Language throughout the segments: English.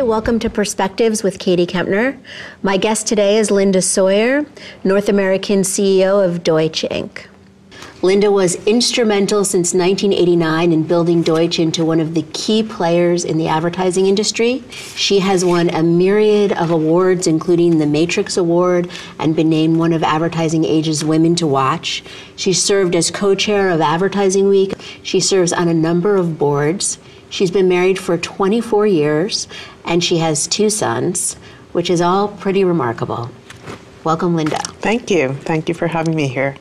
Hi, welcome to Perspectives with Katie Kempner. My guest today is Linda Sawyer, North American CEO of Deutsch Inc. Linda was instrumental since 1989 in building Deutsch into one of the key players in the advertising industry. She has won a myriad of awards, including the Matrix Award, and been named one of Advertising Age's Women to Watch. She served as co-chair of Advertising Week. She serves on a number of boards. She's been married for 24 years, and she has 2 sons, which is all pretty remarkable. Welcome, Linda. Thank you. Thank you for having me here.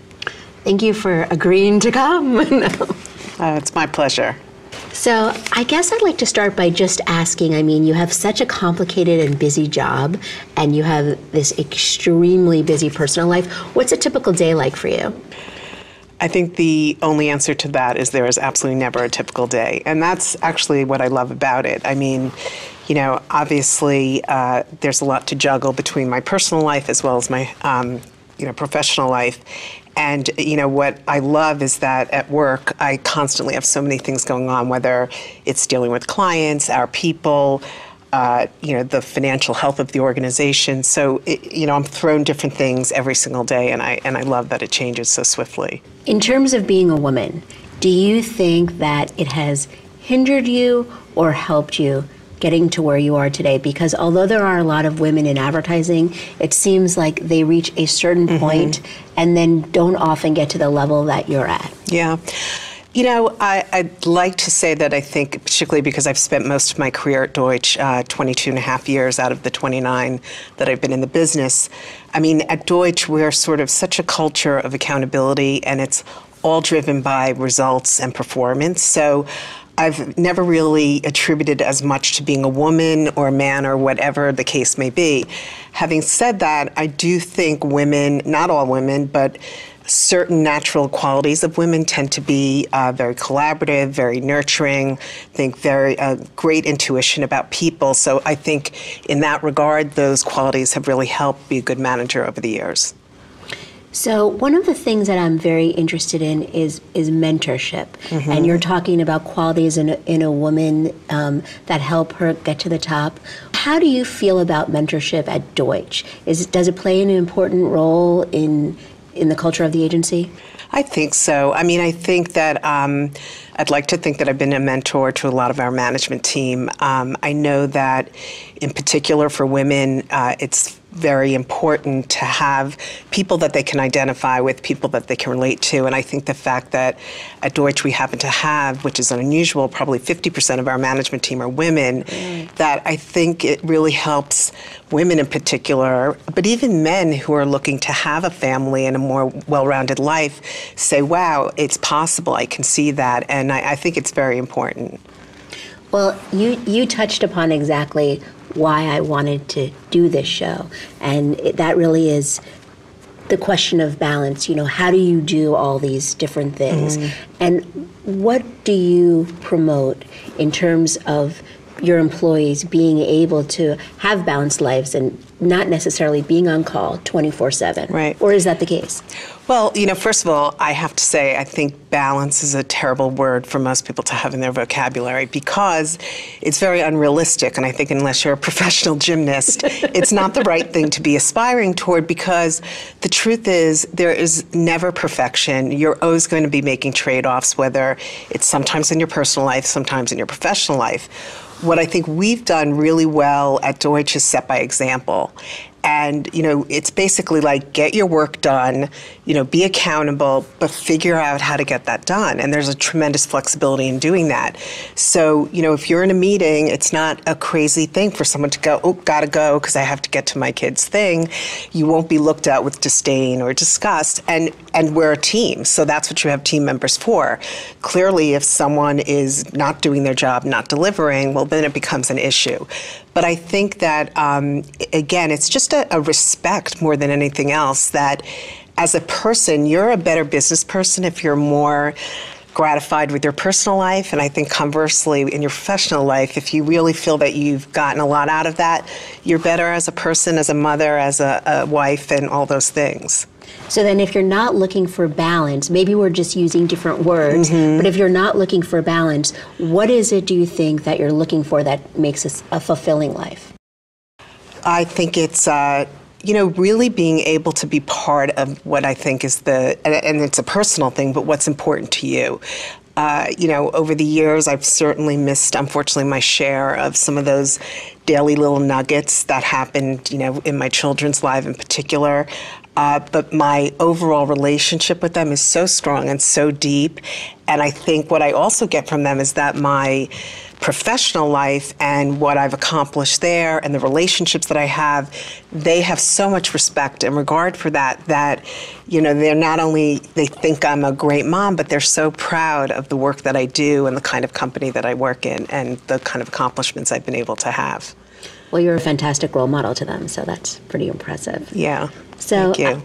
Thank you for agreeing to come. It's my pleasure. So I guess I'd like to start by just asking, you have such a complicated and busy job, and you have this extremely busy personal life. What's a typical day like for you? I think the only answer to that is there is absolutely never a typical day. And that's actually what I love about it. Obviously there's a lot to juggle between my personal life as well as my professional life. And, what I love is that at work, I constantly have so many things going on, whether it's dealing with clients, our people, the financial health of the organization. So, I'm thrown different things every single day, and I love that it changes so swiftly. In terms of being a woman, do you think that it has hindered you or helped you getting to where you are today? Because although there are a lot of women in advertising, it seems like they reach a certain point and then don't often get to the level that you're at. Yeah. I'd like to say that I think, particularly because I've spent most of my career at Deutsch, 22 and a half years out of the 29 that I've been in the business. At Deutsch, we're sort of such a culture of accountability, and it's all driven by results and performance. So I've never really attributed as much to being a woman or a man or whatever the case may be. Having said that, I do think women, not all women, but certain natural qualities of women tend to be very collaborative, very nurturing, think very great intuition about people. So I think in that regard, those qualities have really helped be a good manager over the years. So one of the things that I'm very interested in is mentorship. And you're talking about qualities in a woman that help her get to the top. How do you feel about mentorship at Deutsch? Does it play an important role in the culture of the agency? I think so. I think that I'd like to think that I've been a mentor to a lot of our management team. I know that in particular for women, it's very important to have people that they can identify with, people that they can relate to. And I think the fact that at Deutsch we happen to have, which is unusual, probably 50% of our management team are women, that I think it really helps women in particular, but even men who are looking to have a family and a more well-rounded life, say, wow, it's possible, I can see that. And I think it's very important. Well, you touched upon exactly why I wanted to do this show. And that really is the question of balance. How do you do all these different things? And what do you promote in terms of your employees being able to have balanced lives and not necessarily being on call 24/7? Right. Or is that the case? Well, first of all, I have to say, I think balance is a terrible word for most people to have in their vocabulary because it's very unrealistic. And I think unless you're a professional gymnast, it's not the right thing to be aspiring toward, because the truth is there is never perfection. You're always going to be making trade-offs, whether it's sometimes in your personal life, sometimes in your professional life. What I think we've done really well at Deutsch is set by example. And, it's basically like get your work done, be accountable, but figure out how to get that done. And there's a tremendous flexibility in doing that. So, if you're in a meeting, it's not a crazy thing for someone to go, oh, gotta go because I have to get to my kid's thing. You won't be looked at with disdain or disgust. And we're a team, so that's what you have team members for. Clearly, if someone is not doing their job, not delivering, well, then it becomes an issue. But I think that, again, it's just a respect more than anything else that as a person, you're a better business person if you're more gratified with your personal life. And I think conversely, in your professional life, if you really feel that you've gotten a lot out of that, you're better as a person, as a mother, as a wife, and all those things. So then if you're not looking for balance, maybe we're just using different words, but if you're not looking for balance, what is it, do you think, that you're looking for that makes a fulfilling life? I think it's, really being able to be part of what I think is and it's a personal thing, but what's important to you. Over the years, I've certainly missed, unfortunately, my share of some of those daily little nuggets that happened, in my children's life in particular. But my overall relationship with them is so strong and so deep. And I think what I also get from them is that my professional life and what I've accomplished there and the relationships that I have, they have so much respect and regard for that, they're not only, they think I'm a great mom, but they're so proud of the work that I do and the kind of company that I work in and the kind of accomplishments I've been able to have. Well, you're a fantastic role model to them, so that's pretty impressive. Yeah, so, thank you.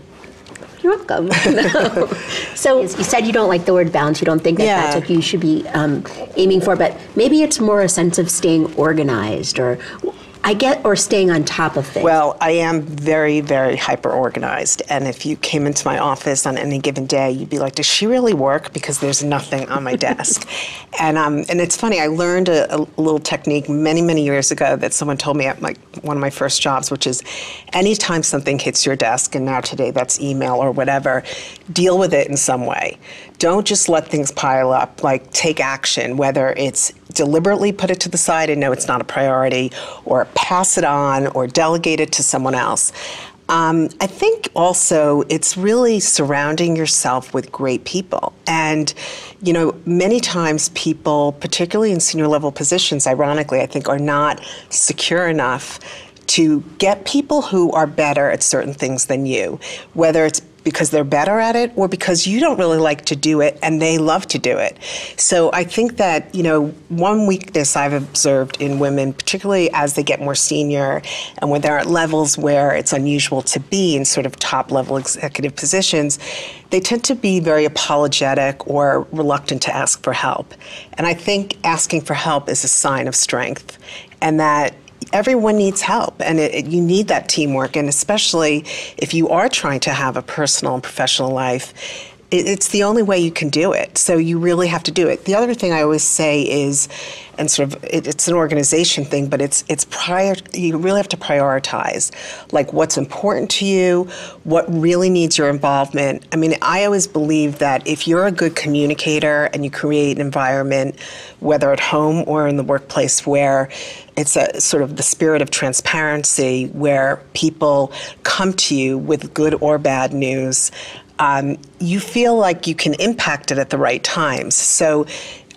You're welcome. No. So you said you don't like the word balance. You don't think that that's what you should be aiming for, but maybe it's more a sense of staying organized or staying on top of things. Well, I am very, very hyper organized, and if you came into my office on any given day, you'd be like, does she really work? Because there's nothing on my desk. And it's funny, I learned a little technique many, many years ago that someone told me at one of my first jobs, which is anytime something hits your desk, and now today that's email or whatever, deal with it in some way. Don't just let things pile up, take action, whether it's deliberately put it to the side and know it's not a priority, or pass it on, or delegate it to someone else. I think also it's really surrounding yourself with great people. And, many times people, particularly in senior level positions, ironically, I think are not secure enough to get people who are better at certain things than you, whether it's because they're better at it or because you don't really like to do it and they love to do it. So I think that, one weakness I've observed in women, particularly as they get more senior and when they're at levels where it's unusual to be in sort of top level executive positions, they tend to be very apologetic or reluctant to ask for help. And I think asking for help is a sign of strength, and that everyone needs help, and you need that teamwork, and especially if you are trying to have a personal and professional life, it's the only way you can do it. So you really have to do it. The other thing I always say is, and sort of it's an organization thing, but you really have to prioritize, what's important to you, what really needs your involvement. I mean, I always believe that if you're a good communicator and you create an environment, whether at home or in the workplace, where it's a sort of the spirit of transparency, where people come to you with good or bad news, you feel like you can impact it at the right times. So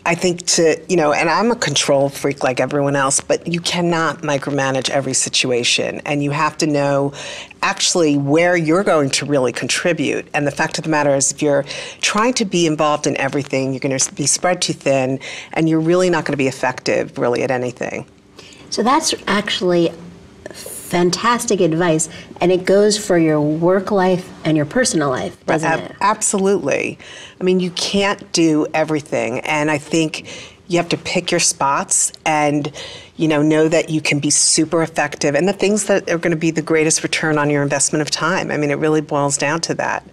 I think and I'm a control freak like everyone else, but you cannot micromanage every situation, and you have to know actually where you're going to really contribute. And the fact of the matter is, if you're trying to be involved in everything, you're going to be spread too thin, and you're really not going to be effective really at anything. So that's actually fantastic advice, and it goes for your work life and your personal life, doesn't it? Absolutely. I mean, you can't do everything, and I think you have to pick your spots and, know that you can be super effective, and the things that are going to be the greatest return on your investment of time. I mean, it really boils down to that.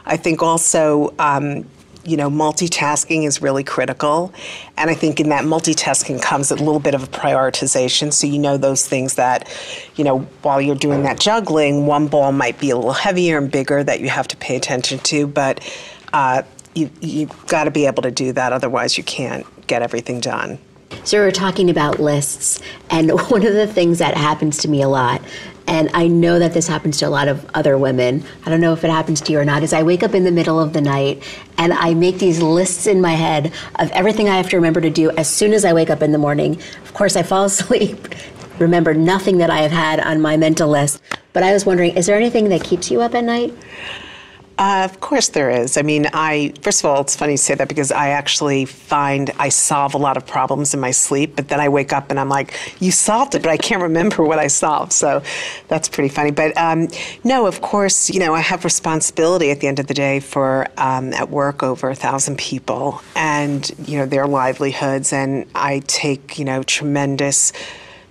I think also, multitasking is really critical. And I think in that multitasking comes a little bit of a prioritization. So those things that, while you're doing that juggling, one ball might be a little heavier and bigger that you have to pay attention to. But you've got to be able to do that. Otherwise, you can't get everything done. So we're talking about lists. And one of the things that happens to me a lot, and I know that this happens to a lot of other women, I don't know if it happens to you or not, is I wake up in the middle of the night and I make these lists in my head of everything I have to remember to do as soon as I wake up in the morning. Of course, I fall asleep, remember nothing that I have had on my mental list. But I was wondering, is there anything that keeps you up at night? Of course there is. I mean, first of all, it's funny you say that because I actually find I solve a lot of problems in my sleep, but then I wake up and I'm like, you solved it, but I can't remember what I solved. So that's pretty funny. But no, of course, I have responsibility at the end of the day for, at work, over 1,000 people and, their livelihoods. And I take, tremendous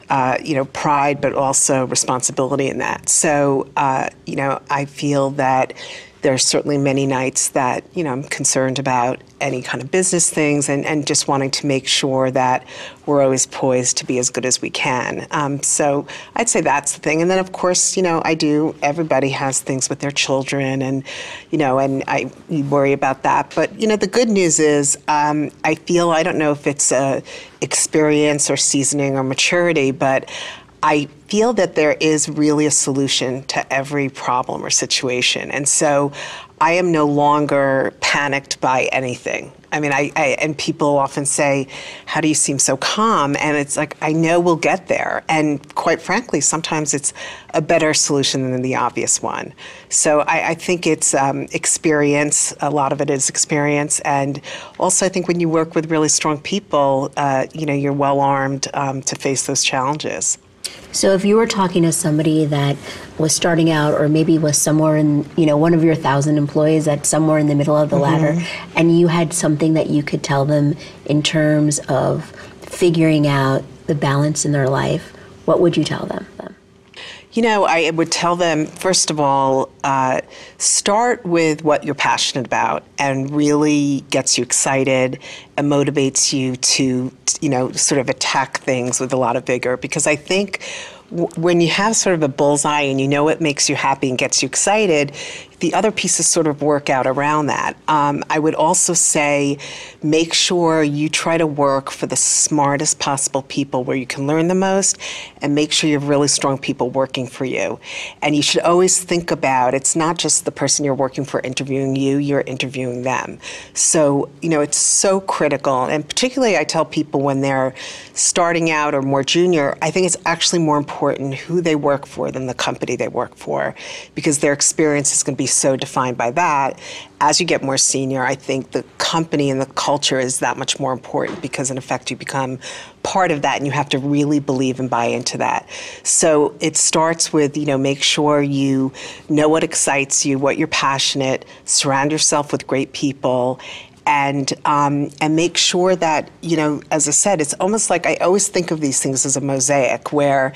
pride, but also responsibility in that. So, I feel that there's certainly many nights that, I'm concerned about any kind of business things and just wanting to make sure that we're always poised to be as good as we can. So I'd say that's the thing. And then, of course, everybody has things with their children and I worry about that. But, the good news is I don't know if it's experience or seasoning or maturity, but I feel that there is really a solution to every problem or situation. And so I am no longer panicked by anything. I mean, and people often say, how do you seem so calm? And it's like, I know we'll get there. And quite frankly, sometimes it's a better solution than the obvious one. So I think it's experience. A lot of it is experience. And also, I think when you work with really strong people, you're well armed to face those challenges. So if you were talking to somebody that was starting out or maybe was somewhere in, one of your 1,000 employees that's somewhere in the middle of the ladder, and you had something that you could tell them in terms of figuring out the balance in their life, what would you tell them? I would tell them, first of all, start with what you're passionate about and really gets you excited and motivates you to, sort of attack things with a lot of vigor. Because I think when you have sort of a bullseye and you know what makes you happy and gets you excited, the other pieces sort of work out around that. I would also say make sure you try to work for the smartest possible people where you can learn the most, and make sure you have really strong people working for you. And you should always think about, it's not just the person you're working for interviewing you, you're interviewing them. So, it's so critical. And particularly I tell people when they're starting out or more junior, I think it's actually more important who they work for than the company they work for, because their experience is going to be so defined by that. As you get more senior, I think the company and the culture is that much more important, because in effect you become part of that and you have to really believe and buy into that. So it starts with, make sure you know what excites you, what you're passionate, surround yourself with great people, and make sure that, as I said, it's almost like I always think of these things as a mosaic where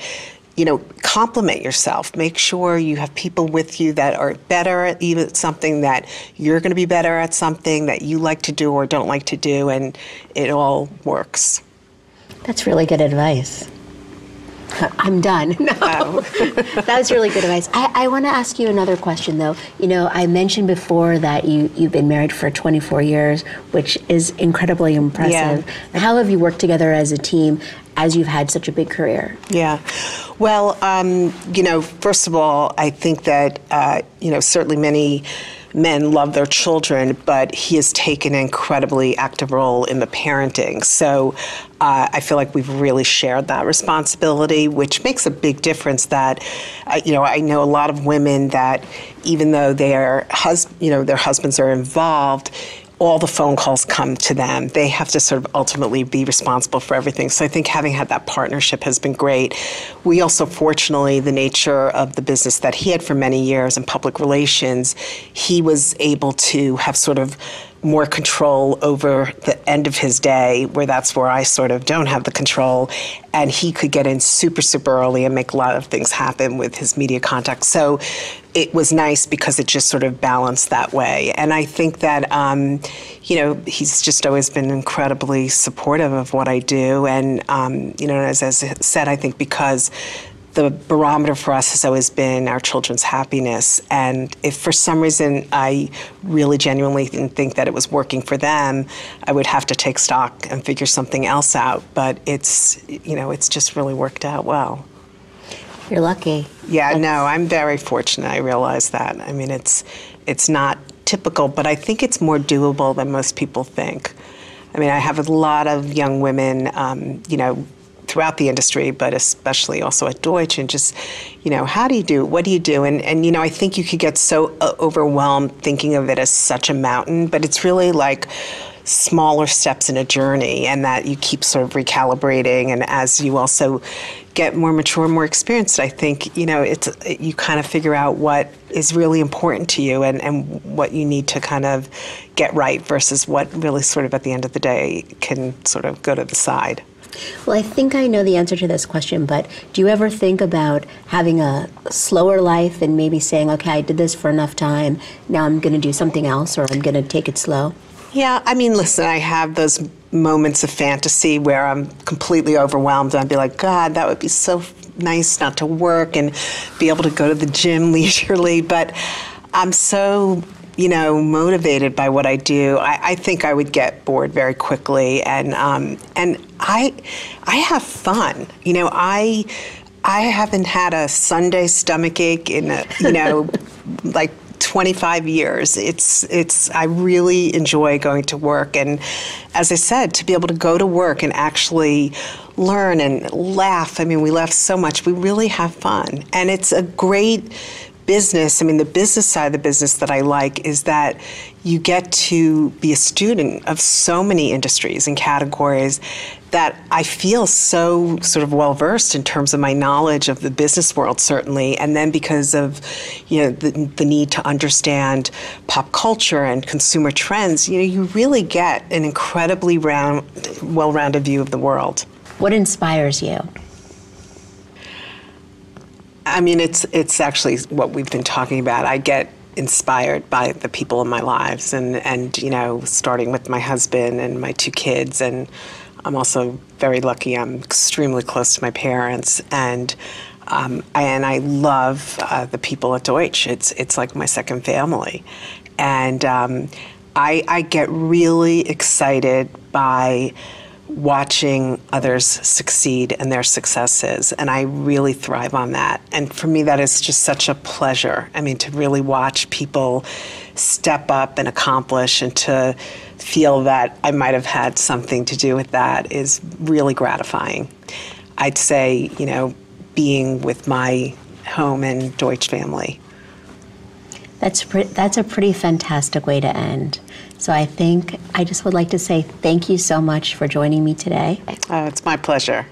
compliment yourself. Make sure you have people with you that are better at even something, that you're going to be better at something that you like to do or don't like to do, and it all works. That's really good advice. I'm done. No. That was really good advice. I want to ask you another question, though. I mentioned before that you've been married for 24 years, which is incredibly impressive. Yeah. How have you worked together as a team as you've had such a big career? Yeah. Well, first of all, I think that, certainly many men love their children, but he has taken an incredibly active role in the parenting. So I feel like we've really shared that responsibility, which makes a big difference. That, I know a lot of women that even though their husbands are involved, all the phone calls come to them. They have to sort of ultimately be responsible for everything. So I think having had that partnership has been great. We also, fortunately, the nature of the business that he had for many years in public relations, he was able to have sort of more control over the end of his day, where that's where I sort of don't have the control. And he could get in super, super early and make a lot of things happen with his media contacts. So it was nice because it just sort of balanced that way. And I think that, he's just always been incredibly supportive of what I do. And, as I said, I think because the barometer for us has always been our children's happiness. And if for some reason I really genuinely didn't think that it was working for them, I would have to take stock and figure something else out. But it's just really worked out well. You're lucky. Yeah, no, I'm very fortunate. I realize that. I mean, it's not typical, but I think it's more doable than most people think. I mean, I have a lot of young women, throughout the industry, but especially also at Deutsch, and just, how do you do it? What do you do? And I think you could get so overwhelmed thinking of it as such a mountain, but it's really like smaller steps in a journey, and that you keep sort of recalibrating. And as you also get more mature, more experienced, I think, you kind of figure out what is really important to you and what you need to kind of get right versus what really sort of at the end of the day can sort of go to the side. Well, I think I know the answer to this question, but do you ever think about having a slower life and maybe saying, okay, I did this for enough time, now I'm going to do something else, or I'm going to take it slow? Yeah, I mean, listen, I have those moments of fantasy where I'm completely overwhelmed and I'd be like, God, that would be so nice not to work and be able to go to the gym leisurely, but I'm so motivated by what I do. I think I would get bored very quickly, and I have fun. I haven't had a Sunday stomach ache in like 25 years. I really enjoy going to work, and as I said, to be able to go to work and actually learn and laugh. I mean, we laugh so much. We really have fun, and it's a great business. I mean, the business side of the business that I like is that you get to be a student of so many industries and categories that I feel so sort of well-versed in terms of my knowledge of the business world, certainly, and then because of the need to understand pop culture and consumer trends, you really get an incredibly well-rounded view of the world. What inspires you? I mean, it's actually what we've been talking about. I get inspired by the people in my lives, and starting with my husband and my 2 kids, and I'm also very lucky. I'm extremely close to my parents, and I love the people at Deutsch. It's like my second family, and I get really excited by watching others succeed and their successes, and I really thrive on that. And for me, that is just such a pleasure. I mean, to really watch people step up and accomplish, and to feel that I might have had something to do with that is really gratifying. I'd say, being with my home and Deutsch family. That's a pretty fantastic way to end. So I think I just would like to say thank you so much for joining me today. It's my pleasure.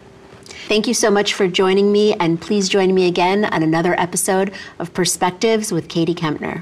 Thank you so much for joining me, and please join me again on another episode of Perspectives with Katie Kempner.